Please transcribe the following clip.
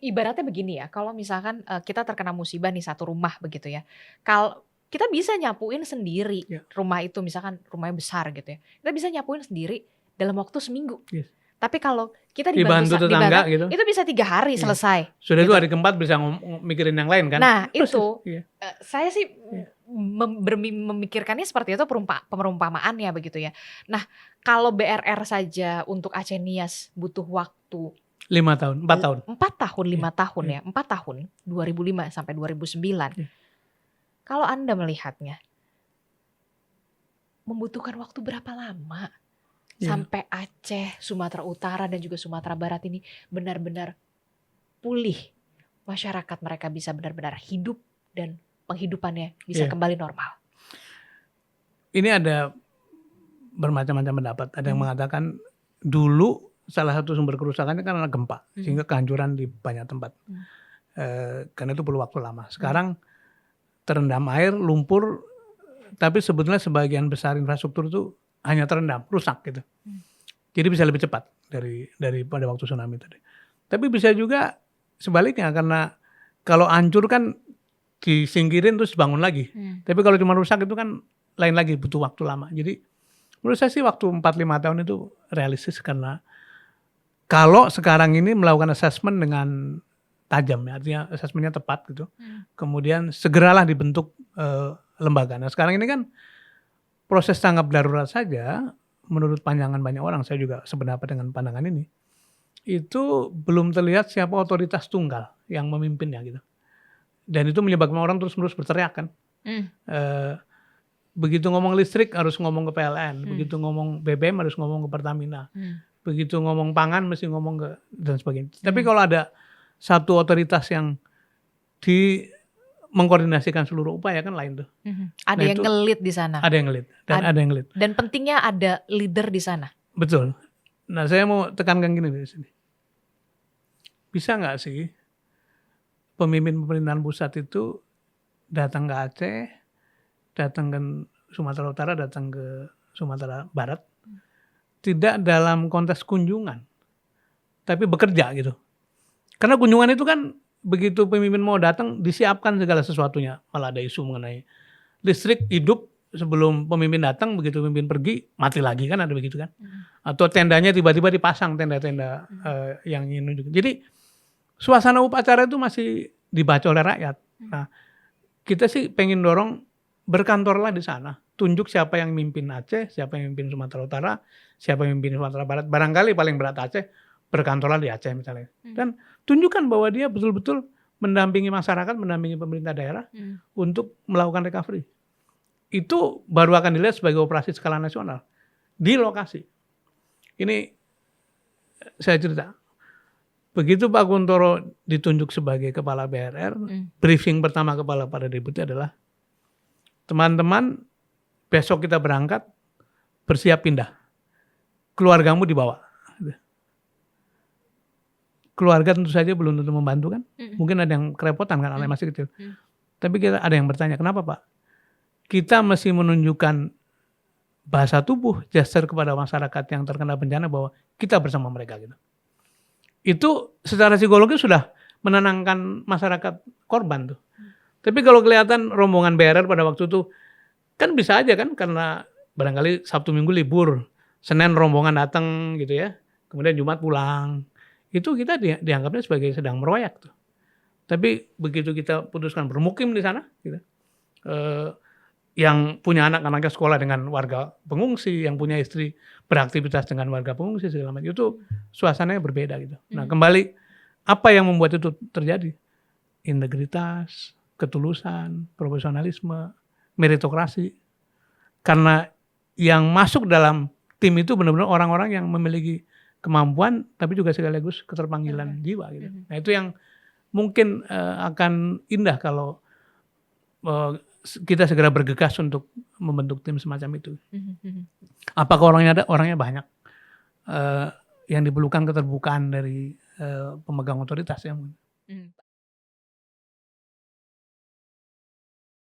Ibaratnya begini ya, kalau misalkan, kita terkena musibah nih satu rumah begitu ya, kita bisa nyapuin sendiri Ya. rumah itu, misalkan rumahnya besar gitu ya, kita bisa nyapuin sendiri dalam waktu seminggu. Yes. Tapi kalau kita Dibantu tetangga gitu. itu bisa 3 hari Iya. selesai, Sudah itu gitu. hari keempat bisa mikirin yang lain kan. Nah Persis, itu, iya. saya sih Iya. memikirkannya seperti itu perumpamaannya begitu ya. Nah kalau BRR saja untuk Aceh Nias butuh waktu 5 tahun, 4 tahun. 4 tahun, 5 Iya, tahun iya. ya, 4 tahun, 2005 sampai 2009. Iya. Kalau Anda melihatnya, membutuhkan waktu berapa lama Iya. sampai Aceh, Sumatera Utara dan juga Sumatera Barat ini benar-benar pulih, masyarakat mereka bisa benar-benar hidup dan penghidupannya bisa Iya. kembali normal? Ini ada bermacam-macam pendapat. Ada yang mengatakan dulu salah satu sumber kerusakannya kan adalah gempa, sehingga kehancuran di banyak tempat. Karena itu perlu waktu lama. Sekarang terendam air, lumpur, tapi sebetulnya sebagian besar infrastruktur itu hanya terendam, rusak gitu. Jadi bisa lebih cepat daripada waktu tsunami tadi. Tapi bisa juga sebaliknya, karena kalau hancur kan disingkirin terus bangun lagi. Tapi kalau cuma rusak itu kan lain lagi, butuh waktu lama. Jadi menurut saya sih waktu 4-5 tahun itu realistis, karena kalau sekarang ini melakukan assessment dengan tajam ya, artinya assessmentnya tepat gitu. Kemudian segeralah dibentuk lembaga. Nah sekarang ini kan proses tanggap darurat saja, menurut pandangan banyak orang, saya juga sependapat dengan pandangan ini, itu belum terlihat siapa otoritas tunggal yang memimpinnya gitu. Dan itu menyebabkan orang terus-menerus berteriak kan. Begitu ngomong listrik harus ngomong ke PLN, begitu ngomong BBM harus ngomong ke Pertamina, begitu ngomong pangan mesti ngomong ke dan sebagainya. Tapi kalau ada satu otoritas yang mengkoordinasikan seluruh upaya kan lain tuh. Ada yang ngelit di sana. Ada yang ngelit dan ada yang ngelit. Dan pentingnya ada leader di sana. Betul. Nah saya mau tekankan gini di sini. Bisa nggak sih pemimpin pemerintahan pusat itu datang ke Aceh, datang ke Sumatera Utara, datang ke Sumatera Barat, tidak dalam konteks kunjungan, tapi bekerja gitu. Karena kunjungan itu kan begitu pemimpin mau datang disiapkan segala sesuatunya, malah ada isu mengenai listrik hidup sebelum pemimpin datang, begitu pemimpin pergi mati lagi kan, ada begitu kan. Atau tendanya tiba-tiba dipasang, tenda-tenda yang ingin nunjuk. Jadi suasana upacara itu masih dibaca oleh rakyat. Nah, kita sih pengen dorong berkantorlah di sana. Tunjuk siapa yang mimpin Aceh, siapa yang mimpin Sumatera Utara, siapa yang mimpin Sumatera Barat. Barangkali paling berat Aceh, berkantorlah di Aceh misalnya. Dan tunjukkan bahwa dia betul-betul mendampingi masyarakat, mendampingi pemerintah daerah untuk melakukan recovery. Itu baru akan dilihat sebagai operasi skala nasional di lokasi. Ini saya cerita. Begitu Pak Kuntoro ditunjuk sebagai kepala BRR, briefing pertama kepala pada deputi adalah, teman-teman besok kita berangkat, bersiap pindah. Keluargamu dibawa. Keluarga tentu saja belum tentu membantu kan. Mungkin ada yang kerepotan kan, anak masih kecil. Tapi kita ada yang bertanya, kenapa Pak? Kita mesti menunjukkan bahasa tubuh, gesture kepada masyarakat yang terkena bencana bahwa kita bersama mereka gitu. Itu secara psikologis sudah menenangkan masyarakat korban tuh. Tapi kalau kelihatan rombongan BRR pada waktu itu, kan bisa aja kan, karena barangkali Sabtu Minggu libur, Senin rombongan datang gitu ya, kemudian Jumat pulang. Itu kita dianggapnya sebagai sedang meroyak tuh. Tapi begitu kita putuskan bermukim di sana, gitu, yang punya anak-anaknya sekolah dengan warga pengungsi, yang punya istri beraktivitas dengan warga pengungsi segala macam, itu suasananya berbeda gitu. Nah kembali, apa yang membuat itu terjadi? Integritas, ketulusan, profesionalisme, meritokrasi. Karena yang masuk dalam tim itu benar-benar orang-orang yang memiliki kemampuan, tapi juga sekaligus keterpanggilan jiwa gitu. Nah itu yang mungkin akan indah kalau kita segera bergegas untuk membentuk tim semacam itu. Apakah orangnya ada? Orangnya banyak. Yang diperlukan keterbukaan dari pemegang otoritas yang